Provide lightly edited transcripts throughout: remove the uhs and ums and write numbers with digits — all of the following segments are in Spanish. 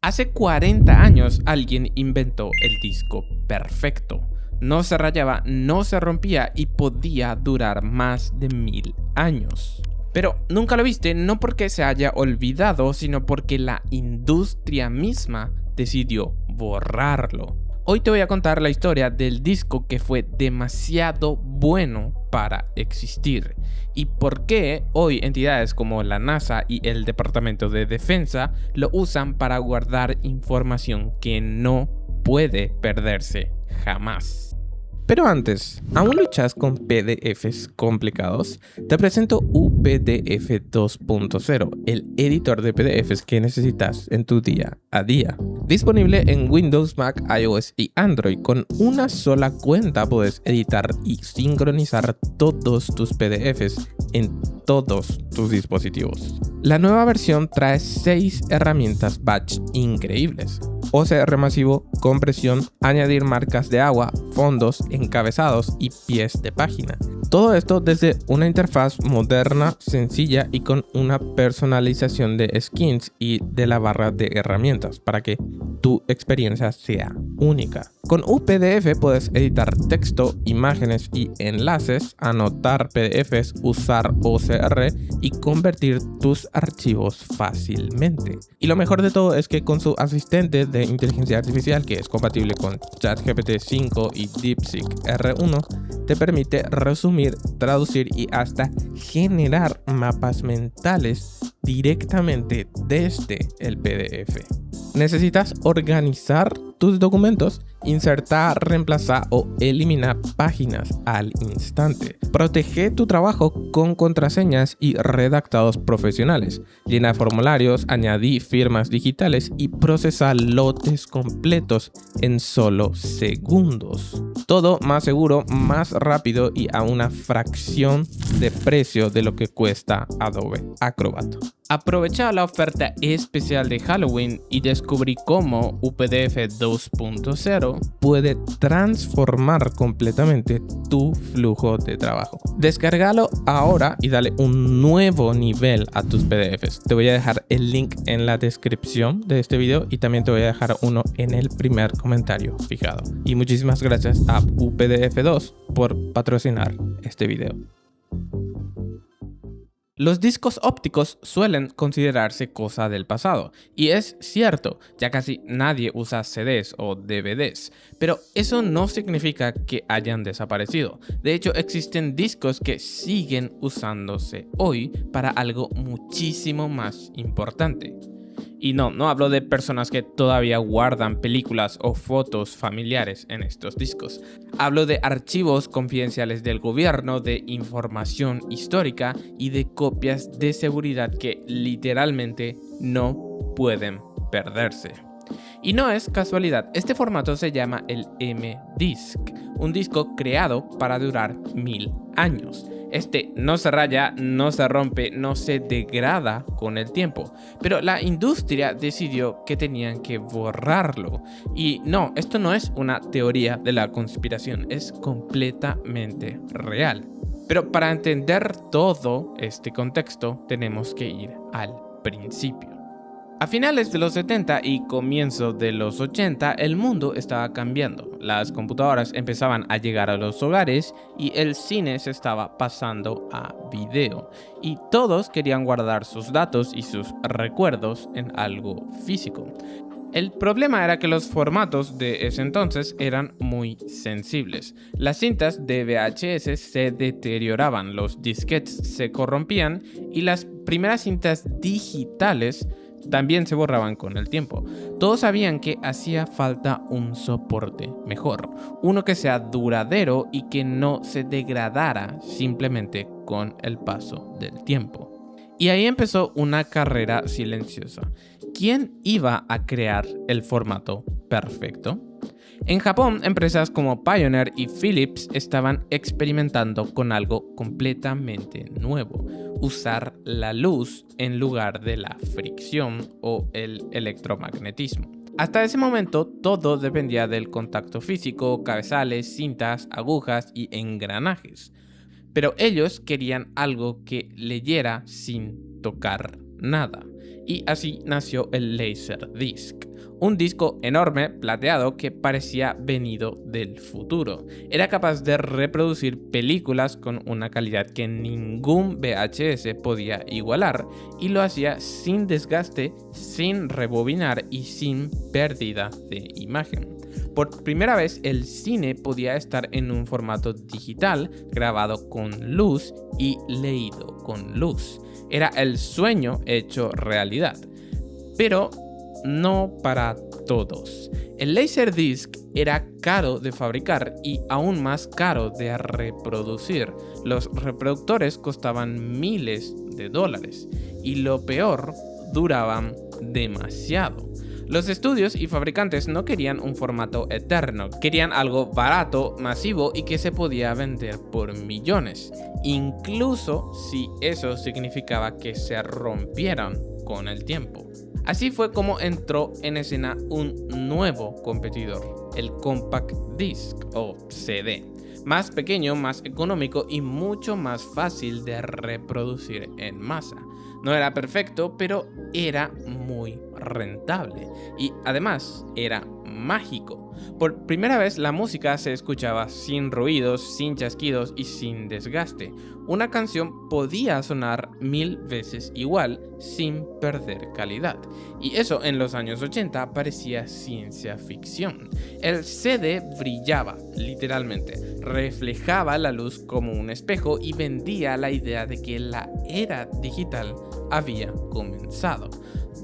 Hace 40 años alguien inventó el disco perfecto. No se rayaba, no se rompía y podía durar más de 1000 años. Pero nunca lo viste, no porque se haya olvidado, sino porque la industria misma decidió borrarlo. Hoy te voy a contar la historia del disco que fue demasiado bueno para existir y por qué hoy entidades como la NASA y el Departamento de Defensa lo usan para guardar información que no puede perderse jamás. Pero antes, ¿aún luchas con PDFs complicados? Te presento UPDF 2.0, el editor de PDFs que necesitas en tu día a día. Disponible en Windows, Mac, iOS y Android. Con una sola cuenta puedes editar y sincronizar todos tus PDFs en todos tus dispositivos. La nueva versión trae 6 herramientas batch increíbles. OCR masivo, compresión, añadir marcas de agua, fondos, encabezados y pies de página. Todo esto desde una interfaz moderna, sencilla y con una personalización de skins y de la barra de herramientas para que tu experiencia sea única. Con UPDF puedes editar texto, imágenes y enlaces, anotar PDFs, usar OCR y convertir tus archivos fácilmente. Y lo mejor de todo es que con su asistente de inteligencia artificial, que es compatible con ChatGPT 5 y DeepSeek R1, te permite resumir, traducir y hasta generar mapas mentales directamente desde el PDF. ¿Necesitas organizar tus documentos? Insertar, reemplazar o eliminar páginas al instante. Protege tu trabajo con contraseñas y redactados profesionales. Llena formularios, añadí firmas digitales y procesa lotes completos en solo segundos. Todo más seguro, más rápido y a una fracción de precio de lo que cuesta Adobe Acrobat. Aprovecha la oferta especial de Halloween y descubrí cómo UPDF 2.0 puede transformar completamente tu flujo de trabajo. Descárgalo ahora y dale un nuevo nivel a tus PDFs. Te voy a dejar el link en la descripción de este video y también te voy a dejar uno en el primer comentario fijado. Y muchísimas gracias a UPDF2 por patrocinar este video. Los discos ópticos suelen considerarse cosa del pasado, y es cierto, ya casi nadie usa CDs o DVDs, pero eso no significa que hayan desaparecido. De hecho, existen discos que siguen usándose hoy para algo muchísimo más importante. Y no hablo de personas que todavía guardan películas o fotos familiares en estos discos. Hablo de archivos confidenciales del gobierno, de información histórica y de copias de seguridad que literalmente no pueden perderse. Y no es casualidad, este formato se llama el M-Disc, un disco creado para durar 1000 años. Este no se raya, no se rompe, no se degrada con el tiempo, pero la industria decidió que tenían que borrarlo. Y no, esto no es una teoría de la conspiración, es completamente real. Pero para entender todo este contexto tenemos que ir al principio. A finales de los 70 y comienzos de los 80, el mundo estaba cambiando. Las computadoras empezaban a llegar a los hogares y el cine se estaba pasando a video. Y todos querían guardar sus datos y sus recuerdos en algo físico. El problema era que los formatos de ese entonces eran muy sensibles. Las cintas de VHS se deterioraban, los disquetes se corrompían y las primeras cintas digitales también se borraban con el tiempo. Todos sabían que hacía falta un soporte mejor, uno que sea duradero y que no se degradara simplemente con el paso del tiempo. Y ahí empezó una carrera silenciosa. ¿Quién iba a crear el formato perfecto? En Japón, empresas como Pioneer y Philips estaban experimentando con algo completamente nuevo: usar la luz en lugar de la fricción o el electromagnetismo. Hasta ese momento todo dependía del contacto físico, cabezales, cintas, agujas y engranajes. Pero ellos querían algo que leyera sin tocar nada. Y así nació el Laserdisc, Un disco enorme, plateado, que parecía venido del futuro. Era capaz de reproducir películas con una calidad que ningún VHS podía igualar, y lo hacía sin desgaste, sin rebobinar y sin pérdida de imagen. Por primera vez, el cine podía estar en un formato digital, grabado con luz y leído con luz. Era el sueño hecho realidad. Pero no para todos. El Laserdisc era caro de fabricar y aún más caro de reproducir. Los reproductores costaban miles de dólares y lo peor, duraban demasiado. Los estudios y fabricantes no querían un formato eterno, querían algo barato, masivo y que se podía vender por millones, incluso si eso significaba que se rompieran con el tiempo. Así fue como entró en escena un nuevo competidor, el Compact Disc o CD. Más pequeño, más económico y mucho más fácil de reproducir en masa. No era perfecto, pero era muy rentable y además era mágico. Por primera vez la música se escuchaba sin ruidos, sin chasquidos y sin desgaste. Una canción podía sonar 1000 veces igual sin perder calidad. Y eso en los años 80 parecía ciencia ficción. El CD brillaba, literalmente, reflejaba la luz como un espejo y vendía la idea de que la era digital había comenzado.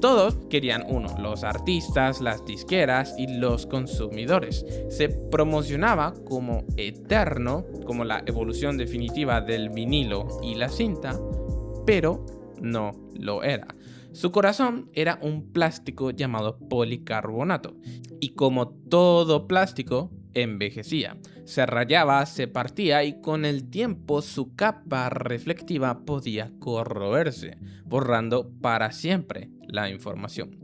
Todos querían uno, los artistas, las disqueras y los consumidores. Se promocionaba como eterno, como la evolución definitiva del vinilo y la cinta, pero no lo era. Su corazón era un plástico llamado policarbonato, y como todo plástico, envejecía. Se rayaba, se partía y con el tiempo su capa reflectiva podía corroerse, borrando para siempre la información.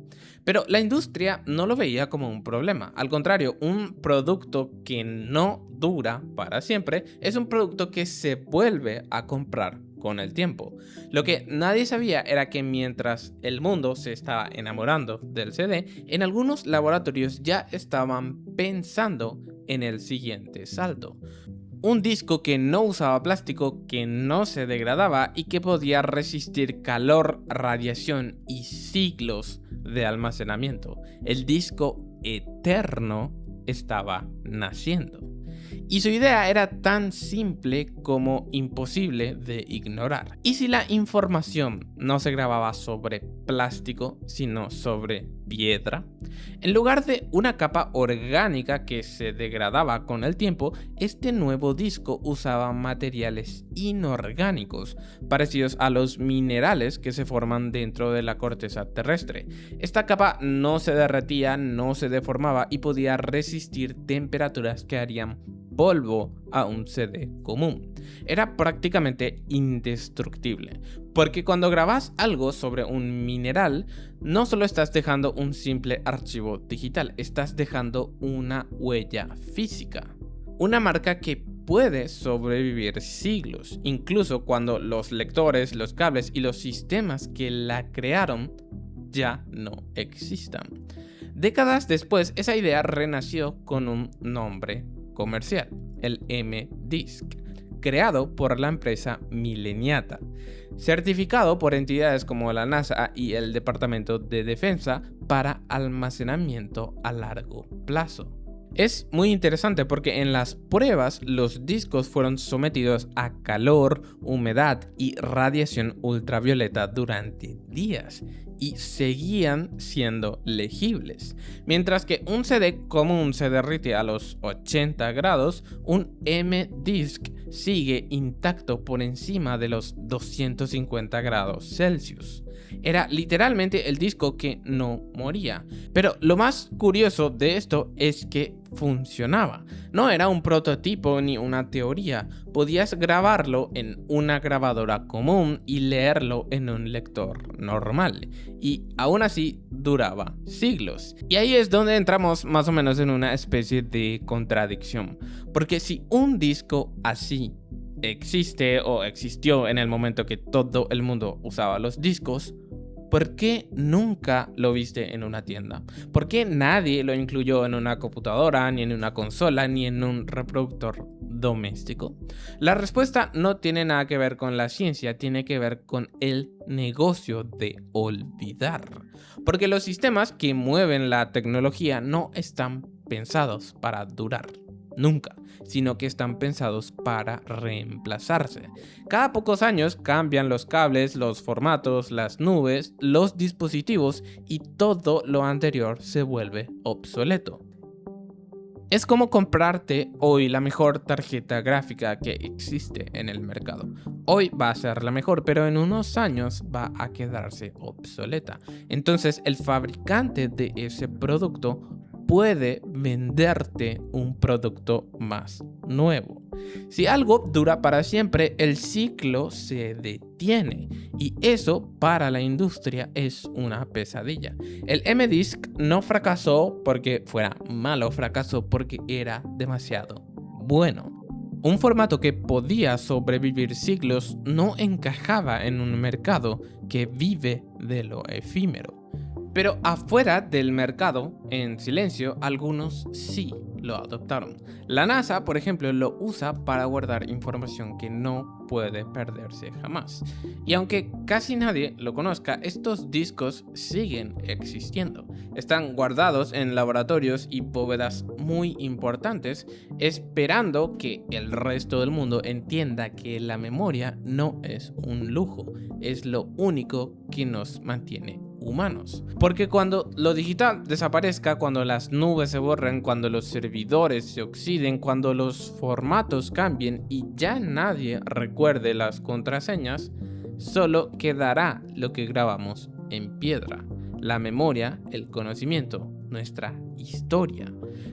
Pero la industria no lo veía como un problema. Al contrario, un producto que no dura para siempre es un producto que se vuelve a comprar con el tiempo. Lo que nadie sabía era que mientras el mundo se estaba enamorando del CD, en algunos laboratorios ya estaban pensando en el siguiente salto. Un disco que no usaba plástico, que no se degradaba y que podía resistir calor, radiación y siglos de almacenamiento. El disco eterno estaba naciendo. Y su idea era tan simple como imposible de ignorar. ¿Y si la información no se grababa sobre plástico, sino sobre piedra? En lugar de una capa orgánica que se degradaba con el tiempo, este nuevo disco usaba materiales inorgánicos, parecidos a los minerales que se forman dentro de la corteza terrestre. Esta capa no se derretía, no se deformaba y podía resistir temperaturas que harían polvo a un CD común. Era prácticamente indestructible, porque cuando grabas algo sobre un mineral, no solo estás dejando un simple archivo digital, estás dejando una huella física, una marca que puede sobrevivir siglos, incluso cuando los lectores, los cables y los sistemas que la crearon ya no existan. Décadas después, esa idea renació con un nombre comercial, el M-Disc, creado por la empresa Millenniata, certificado por entidades como la NASA y el Departamento de Defensa para almacenamiento a largo plazo. Es muy interesante porque en las pruebas los discos fueron sometidos a calor, humedad y radiación ultravioleta durante días y seguían siendo legibles. Mientras que un CD común se derrite a los 80 grados, un M-Disc sigue intacto por encima de los 250 grados Celsius. Era literalmente el disco que no moría. Pero lo más curioso de esto es que funcionaba. No era un prototipo ni una teoría. Podías grabarlo en una grabadora común y leerlo en un lector normal. Y aún así duraba siglos. Y ahí es donde entramos más o menos en una especie de contradicción. Porque si un disco así existe o existió en el momento que todo el mundo usaba los discos, ¿Por qué nunca lo viste en una tienda? ¿Por qué nadie lo incluyó en una computadora, ni en una consola, ni en un reproductor doméstico? La respuesta no tiene nada que ver con la ciencia, tiene que ver con el negocio de olvidar. Porque los sistemas que mueven la tecnología no están pensados para durar. Nunca, sino que están pensados para reemplazarse. Cada pocos años cambian los cables, los formatos, las nubes, los dispositivos y todo lo anterior se vuelve obsoleto. Es como comprarte hoy la mejor tarjeta gráfica que existe en el mercado. Hoy va a ser la mejor, pero en unos años va a quedarse obsoleta. Entonces el fabricante de ese producto puede venderte un producto más nuevo. Si algo dura para siempre, el ciclo se detiene y eso para la industria es una pesadilla. El M-Disc no fracasó porque fuera malo, fracasó porque era demasiado bueno. Un formato que podía sobrevivir siglos no encajaba en un mercado que vive de lo efímero. Pero afuera del mercado, en silencio, algunos sí lo adoptaron. La NASA, por ejemplo, lo usa para guardar información que no puede perderse jamás. Y aunque casi nadie lo conozca, estos discos siguen existiendo. Están guardados en laboratorios y bóvedas muy importantes, esperando que el resto del mundo entienda que la memoria no es un lujo, es lo único que nos mantiene humanos. Porque cuando lo digital desaparezca, cuando las nubes se borren, cuando los servidores se oxiden, cuando los formatos cambien y ya nadie recuerde las contraseñas, solo quedará lo que grabamos en piedra. La memoria, el conocimiento, nuestra historia.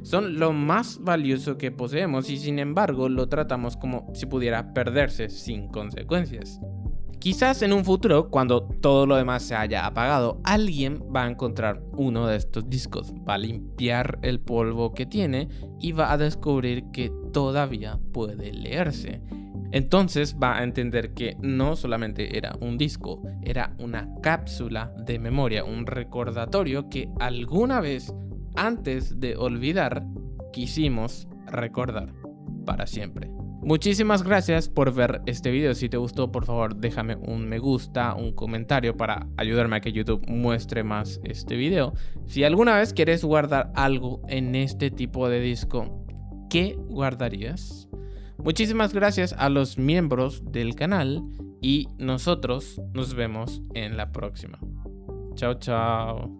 Son lo más valioso que poseemos y sin embargo lo tratamos como si pudiera perderse sin consecuencias. Quizás en un futuro, cuando todo lo demás se haya apagado, alguien va a encontrar uno de estos discos, va a limpiar el polvo que tiene y va a descubrir que todavía puede leerse. Entonces va a entender que no solamente era un disco, era una cápsula de memoria, un recordatorio que alguna vez, antes de olvidar, quisimos recordar para siempre. Muchísimas gracias por ver este video. Si te gustó, por favor déjame un me gusta, un comentario para ayudarme a que YouTube muestre más este video. Si alguna vez quieres guardar algo en este tipo de disco, ¿qué guardarías? Muchísimas gracias a los miembros del canal y nosotros nos vemos en la próxima. Chao, chao.